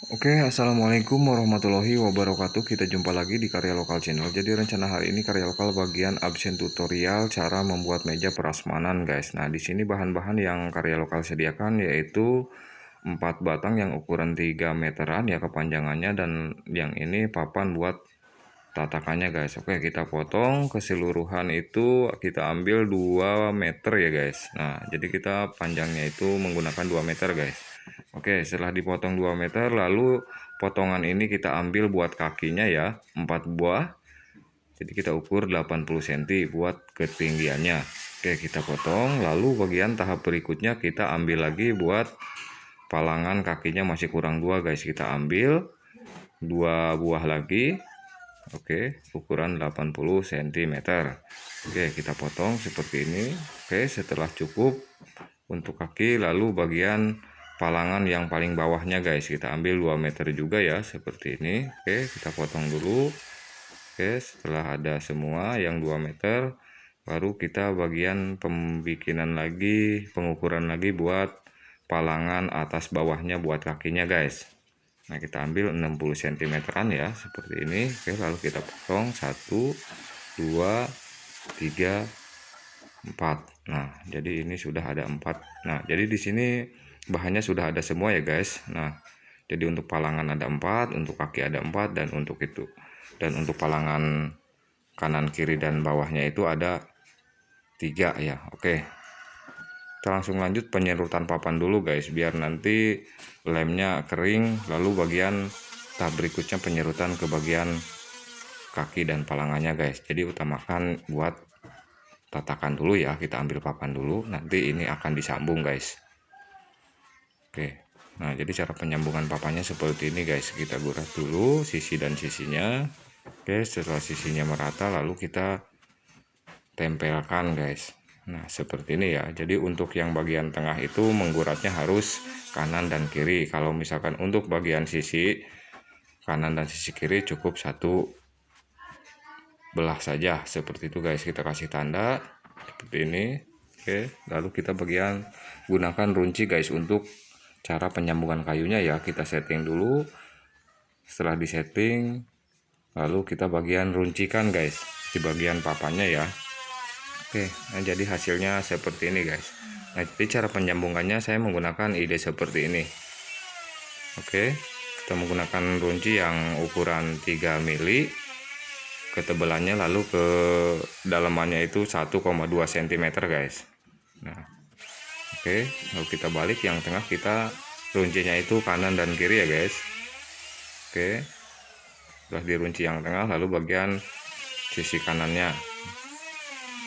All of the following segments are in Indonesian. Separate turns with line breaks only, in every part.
Assalamualaikum warahmatullahi wabarakatuh. Kita jumpa lagi di Karya Lokal Channel. Jadi rencana hari ini Karya Lokal bagian absen tutorial cara membuat meja prasmanan, guys. Nah, di sini bahan-bahan yang Karya Lokal sediakan yaitu 4 batang yang ukuran 3 meteran ya kepanjangannya, dan yang ini papan buat tatakannya, guys. Oke, kita potong keseluruhan itu kita ambil 2 meter ya, guys. Nah, jadi kita panjangnya itu menggunakan 2 meter, guys. Oke, setelah dipotong 2 meter, lalu potongan ini kita ambil buat kakinya ya, 4 buah. Jadi kita ukur 80 cm buat ketinggiannya. Oke, kita potong. Lalu bagian tahap berikutnya kita ambil lagi buat palangan kakinya, masih kurang 2, guys. Kita ambil 2 buah lagi. Oke, ukuran 80 cm. Oke, kita potong seperti ini. Oke, setelah cukup untuk kaki, lalu bagian palangan yang paling bawahnya, guys, kita ambil 2 meter juga ya, seperti ini. Oke, kita potong dulu. Oke, setelah ada semua yang 2 meter, baru kita bagian pembikinan lagi, pengukuran lagi buat palangan atas bawahnya buat kakinya, guys. Nah, kita ambil 60 cm ya, seperti ini. Oke, lalu kita potong 1 2 3 4. Nah, jadi ini sudah ada 4. Nah, jadi di sini bahannya sudah ada semua ya, guys. Nah, jadi untuk palangan ada 4, untuk kaki ada 4, dan untuk itu, dan untuk palangan kanan kiri dan bawahnya itu ada 3 ya. Oke, kita langsung lanjut penyerutan papan dulu, guys, biar nanti lemnya kering, lalu bagian tahap berikutnya penyerutan ke bagian kaki dan palangannya, guys. Jadi utamakan buat tatakan dulu ya, kita ambil papan dulu, nanti ini akan disambung, guys. Oke, nah jadi cara penyambungan papannya seperti ini, guys. Kita gurat dulu sisi dan sisinya. Oke, setelah sisinya merata, lalu kita tempelkan, guys. Nah, seperti ini ya. Jadi untuk yang bagian tengah itu mengguratnya harus kanan dan kiri. Kalau misalkan untuk bagian sisi kanan dan sisi kiri cukup satu belah saja, seperti itu, guys. Kita kasih tanda seperti ini. Oke, lalu kita bagian gunakan runci, guys, untuk cara penyambungan kayunya ya. Kita setting dulu. Setelah disetting, lalu kita bagian runcikan, guys, di bagian papannya ya. Oke, nah jadi hasilnya seperti ini, guys. Nah, jadi cara penyambungannya saya menggunakan ide seperti ini. Oke, kita menggunakan runci yang ukuran 3 mili ketebalannya, lalu ke dalamannya itu 1,2 cm, guys. Nah, oke, lalu kita balik yang tengah, kita runcinya itu kanan dan kiri ya, guys. Oke, setelah dirunci yang tengah, lalu bagian sisi kanannya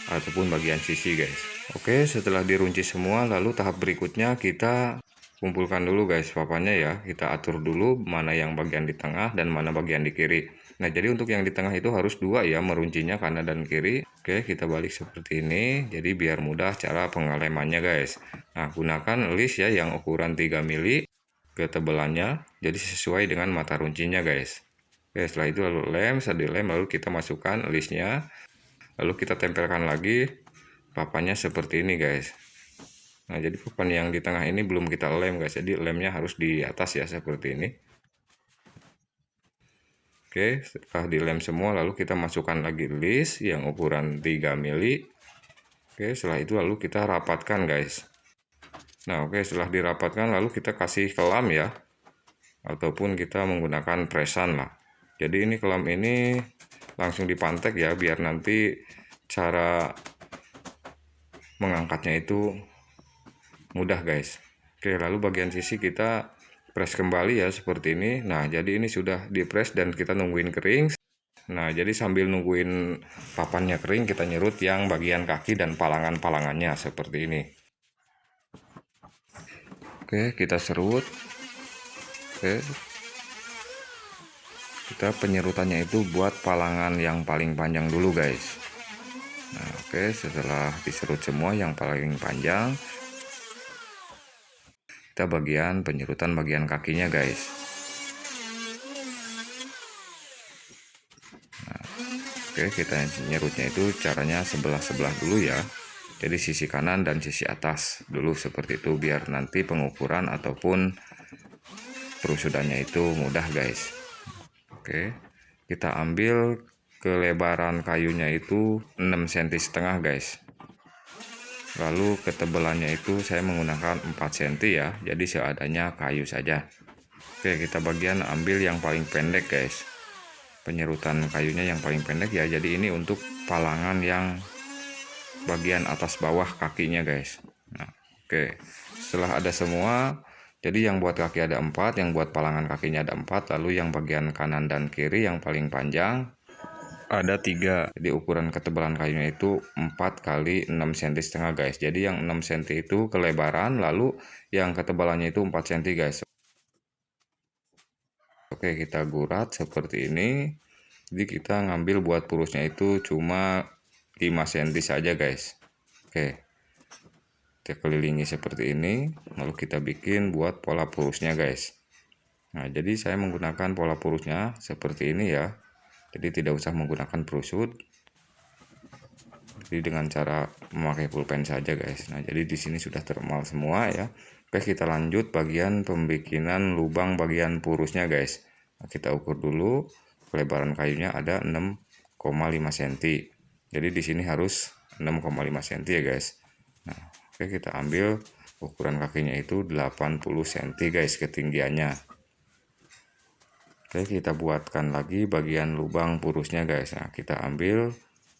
ataupun bagian sisi, guys. Oke, setelah dirunci semua, lalu tahap berikutnya kita kumpulkan dulu, guys, papannya ya. Kita atur dulu mana yang bagian di tengah dan mana bagian di kiri. Nah, jadi untuk yang di tengah itu harus 2 ya, meruncinya kanan dan kiri. Oke, kita balik seperti ini. Jadi biar mudah cara pengelemannya, guys. Nah, gunakan list ya yang ukuran 3 mili ketebalannya. Jadi sesuai dengan mata runcinya, guys. Oke, setelah itu lalu lem, setelah dilem lalu kita masukkan listnya. Lalu kita tempelkan lagi papannya seperti ini, guys. Nah, jadi papan yang di tengah ini belum kita lem, guys. Jadi lemnya harus di atas ya, seperti ini. Oke, setelah dilem semua, lalu kita masukkan lagi list yang ukuran 3 mili. Oke, setelah itu lalu kita rapatkan, guys. Nah, oke, setelah dirapatkan lalu kita kasih kelam ya, ataupun kita menggunakan presan lah. Jadi ini kelam ini langsung dipantek ya, biar nanti cara mengangkatnya itu mudah, guys. Oke, lalu bagian sisi kita press kembali ya, seperti ini. Nah, jadi ini sudah di press dan kita nungguin kering. Nah, jadi sambil nungguin papannya kering, kita nyerut yang bagian kaki dan palangan-palangannya seperti ini. Oke, kita serut. Oke, kita penyerutannya itu buat palangan yang paling panjang dulu, guys. Nah, oke, setelah diserut semua yang paling panjang, kita bagian penyerutan bagian kakinya, guys. Nah, oke, kita nyerutnya itu caranya sebelah-sebelah dulu ya. Jadi sisi kanan dan sisi atas dulu seperti itu, biar nanti pengukuran ataupun perusudannya itu mudah guys. Oke, kita ambil kelebaran kayunya itu 6 cm setengah guys. Lalu ketebalannya itu saya menggunakan 4 cm ya, jadi seadanya kayu saja. Oke, kita bagian ambil yang paling pendek guys, penyerutan kayunya yang paling pendek ya. Jadi ini untuk palangan yang bagian atas bawah kakinya guys. Nah, oke, setelah ada semua, jadi yang buat kaki ada 4, yang buat palangan kakinya ada 4, lalu yang bagian kanan dan kiri yang paling panjang ada 3. Jadi ukuran ketebalan kayunya itu 4 kali 6 cm setengah guys. Jadi yang 6 cm itu kelebaran, lalu yang ketebalannya itu 4 cm guys. Oke, kita gurat seperti ini. Jadi kita ngambil buat purusnya itu cuma 5 cm saja guys. Oke, kita kelilingi seperti ini, lalu kita bikin buat pola purusnya guys. Nah, jadi saya menggunakan pola purusnya seperti ini ya. Jadi tidak usah menggunakan perusut. Jadi dengan cara memakai pulpen saja guys. Nah, jadi di sini sudah termal semua ya. Oke, kita lanjut bagian pembikinan lubang bagian purusnya guys. Nah, kita ukur dulu, kelebaran kayunya ada 6,5 cm. Jadi di sini harus 6,5 cm ya guys. Nah, oke, kita ambil ukuran kakinya itu 80 cm guys ketinggiannya. Oke, kita buatkan lagi bagian lubang purusnya guys. Nah, kita ambil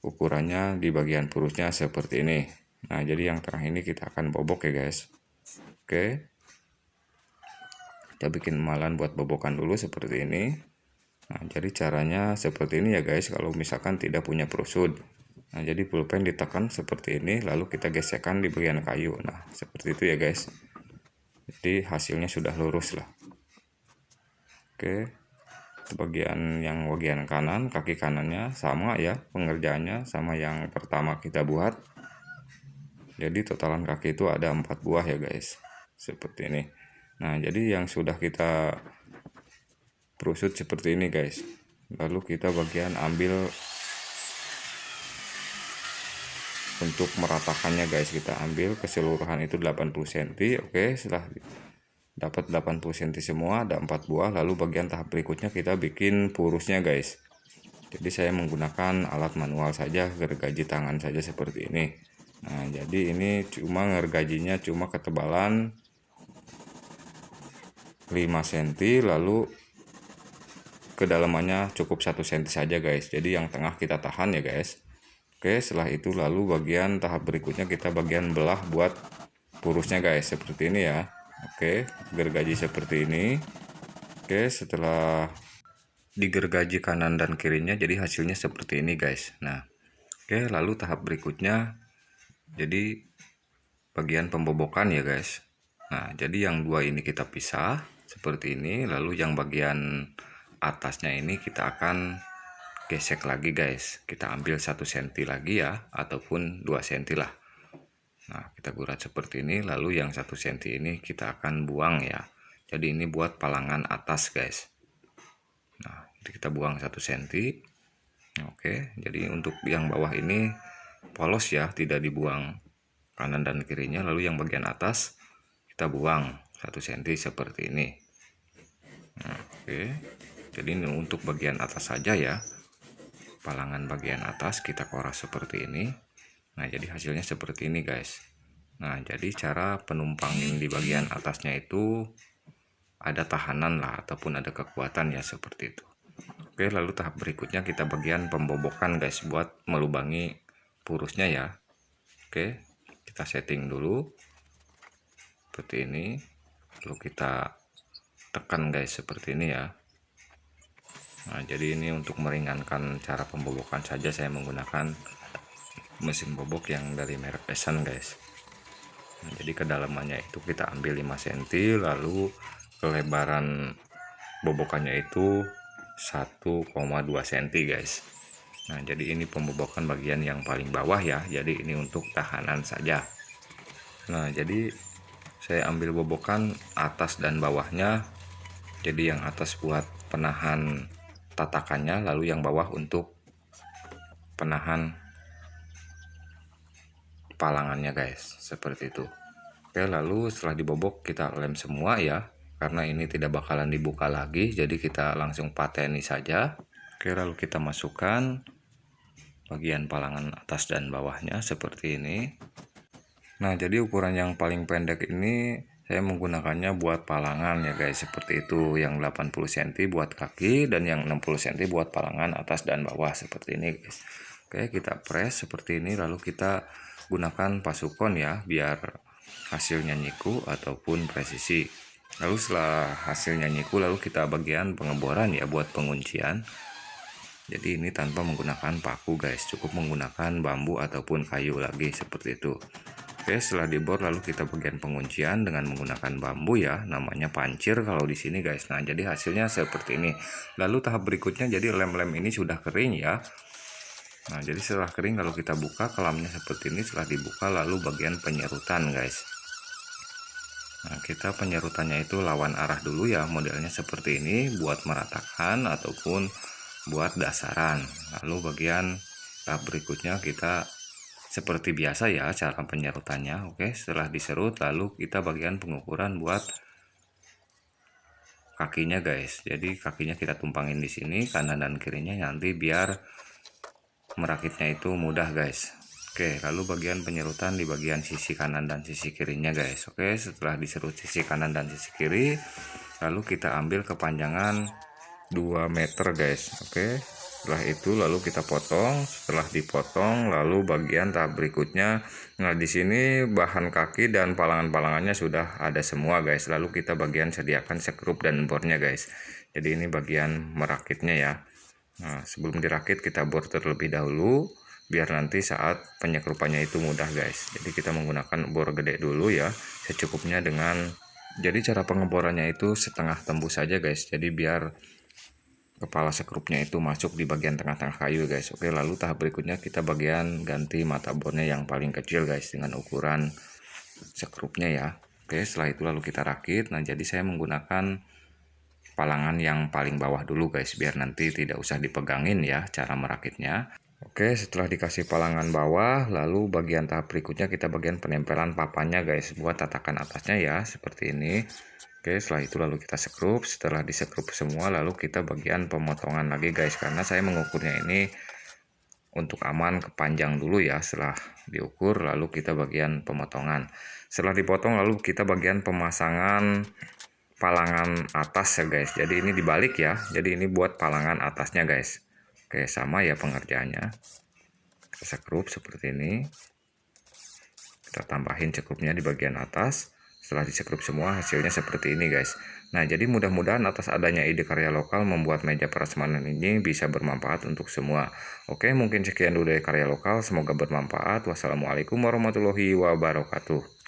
ukurannya di bagian purusnya seperti ini. Nah, jadi yang tengah ini kita akan bobok ya guys. Oke, kita bikin emalan buat bobokan dulu seperti ini. Nah, jadi caranya seperti ini ya guys, kalau misalkan tidak punya perusut. Nah, jadi pulpen ditekan seperti ini, lalu kita gesekkan di bagian kayu. Nah, seperti itu ya guys. Jadi hasilnya sudah lurus lah. Oke, bagian kanan, kaki kanannya sama ya pengerjaannya sama yang pertama kita buat. Jadi totalan kaki itu ada 4 buah ya guys, seperti ini. Nah, jadi yang sudah kita perusut seperti ini guys, lalu kita bagian ambil untuk meratakannya guys. Kita ambil keseluruhan itu 80 cm. Oke, setelah dapat 80 cm semua, ada 4 buah. Lalu bagian tahap berikutnya kita bikin purusnya guys. Jadi saya menggunakan alat manual saja, gergaji tangan saja seperti ini. Nah, jadi ini cuma gergajinya cuma ketebalan 5 cm, lalu kedalamannya cukup 1 cm saja guys. Jadi yang tengah kita tahan ya guys. Oke, setelah itu lalu bagian tahap berikutnya kita bagian belah buat purusnya guys, seperti ini ya. Oke, gergaji seperti ini. Oke, setelah digergaji kanan dan kirinya, jadi hasilnya seperti ini guys. Nah, oke, lalu tahap berikutnya jadi bagian pembobokan ya guys. Nah, jadi yang dua ini kita pisah seperti ini, lalu yang bagian atasnya ini kita akan gesek lagi guys. Kita ambil 1 cm lagi ya, ataupun 2 cm lah. Nah, kita gurat seperti ini, lalu yang 1 cm ini kita akan buang ya. Jadi ini buat palangan atas guys. Nah, kita buang 1 cm. Oke, jadi untuk yang bawah ini polos ya, tidak dibuang kanan dan kirinya. Lalu yang bagian atas kita buang 1 cm seperti ini. Nah, oke, jadi ini untuk bagian atas saja ya. Palangan bagian atas kita koras seperti ini. Nah, jadi hasilnya seperti ini guys. Nah, jadi cara penumpangin di bagian atasnya itu ada tahanan lah, ataupun ada kekuatan ya, seperti itu. Oke, lalu tahap berikutnya kita bagian pembobokan guys, buat melubangi purusnya ya. Oke, kita setting dulu seperti ini, lalu kita tekan guys seperti ini ya. Nah, jadi ini untuk meringankan cara pembobokan saja saya menggunakan mesin bobok yang dari merek Esan guys. Nah, jadi kedalamannya itu kita ambil 5 cm, lalu kelebaran bobokannya itu 1,2 cm guys. Nah, jadi ini pembobokan bagian yang paling bawah ya, jadi ini untuk tahanan saja. Nah, jadi saya ambil bobokan atas dan bawahnya. Jadi yang atas buat penahan tatakannya, lalu yang bawah untuk penahan palangannya guys, seperti itu. Oke, lalu setelah dibobok kita lem semua ya, karena ini tidak bakalan dibuka lagi, jadi kita langsung pateni saja. Oke, lalu kita masukkan bagian palangan atas dan bawahnya seperti ini. Nah, jadi ukuran yang paling pendek ini saya menggunakannya buat palangan ya guys, seperti itu. Yang 80 cm buat kaki dan yang 60 cm buat palangan atas dan bawah seperti ini guys. Oke, kita press seperti ini, lalu kita gunakan pasukon ya biar hasilnya nyiku ataupun presisi. Lalu setelah hasilnya nyiku, lalu kita bagian pengeboran ya buat penguncian. Jadi ini tanpa menggunakan paku guys, cukup menggunakan bambu ataupun kayu lagi seperti itu. Oke, setelah dibor lalu kita bagian penguncian dengan menggunakan bambu ya, namanya pancir kalau di sini guys. Nah, jadi hasilnya seperti ini. Lalu tahap berikutnya, jadi lem-lem ini sudah kering ya. Nah, jadi setelah kering lalu kita buka kelamnya seperti ini. Setelah dibuka lalu bagian penyerutan guys. Nah, kita penyerutannya itu lawan arah dulu ya, modelnya seperti ini buat meratakan ataupun buat dasaran. Lalu bagian tahap berikutnya kita seperti biasa ya cara penyerutannya. Oke, setelah diserut lalu kita bagian pengukuran buat kakinya guys. Jadi kakinya kita tumpangin di sini kanan dan kirinya, nanti biar merakitnya itu mudah guys. Oke, lalu bagian penyerutan di bagian sisi kanan dan sisi kirinya guys. Oke, setelah diserut sisi kanan dan sisi kiri, lalu kita ambil kepanjangan 2 meter guys. Oke, setelah itu lalu kita potong. Setelah dipotong lalu bagian tahap berikutnya, nah di sini bahan kaki dan palangan-palangannya sudah ada semua guys. Lalu kita bagian sediakan sekrup dan bornya guys. Jadi ini bagian merakitnya ya. Nah, sebelum dirakit kita bor terlebih dahulu biar nanti saat penyekrupannya itu mudah guys. Jadi kita menggunakan bor gede dulu ya, secukupnya dengan, jadi cara pengeborannya itu setengah tembus saja guys. Jadi biar kepala sekrupnya itu masuk di bagian tengah-tengah kayu guys. Oke, lalu tahap berikutnya kita bagian ganti mata bornya yang paling kecil guys dengan ukuran sekrupnya ya. Oke, setelah itu lalu kita rakit. Nah, jadi saya menggunakan palangan yang paling bawah dulu guys, biar nanti tidak usah dipegangin ya cara merakitnya. Oke, setelah dikasih palangan bawah, lalu bagian tahap berikutnya kita bagian penempelan papannya guys, buat tatakan atasnya ya, seperti ini. Oke, setelah itu lalu kita sekrup. Setelah disekrup semua lalu kita bagian pemotongan lagi guys, karena saya mengukurnya ini untuk aman kepanjang dulu ya. Setelah diukur lalu kita bagian pemotongan. Setelah dipotong lalu kita bagian pemasangan palangan atas ya guys. Jadi ini dibalik ya, jadi ini buat palangan atasnya guys. Oke, sama ya pengerjaannya. Kita sekrup seperti ini. Kita tambahin cekrupnya di bagian atas. Setelah disekrup semua hasilnya seperti ini guys. Nah, jadi mudah-mudahan atas adanya ide karya lokal membuat meja prasmanan ini bisa bermanfaat untuk semua. Oke, mungkin sekian dulu dari karya lokal, semoga bermanfaat. Wassalamualaikum warahmatullahi wabarakatuh.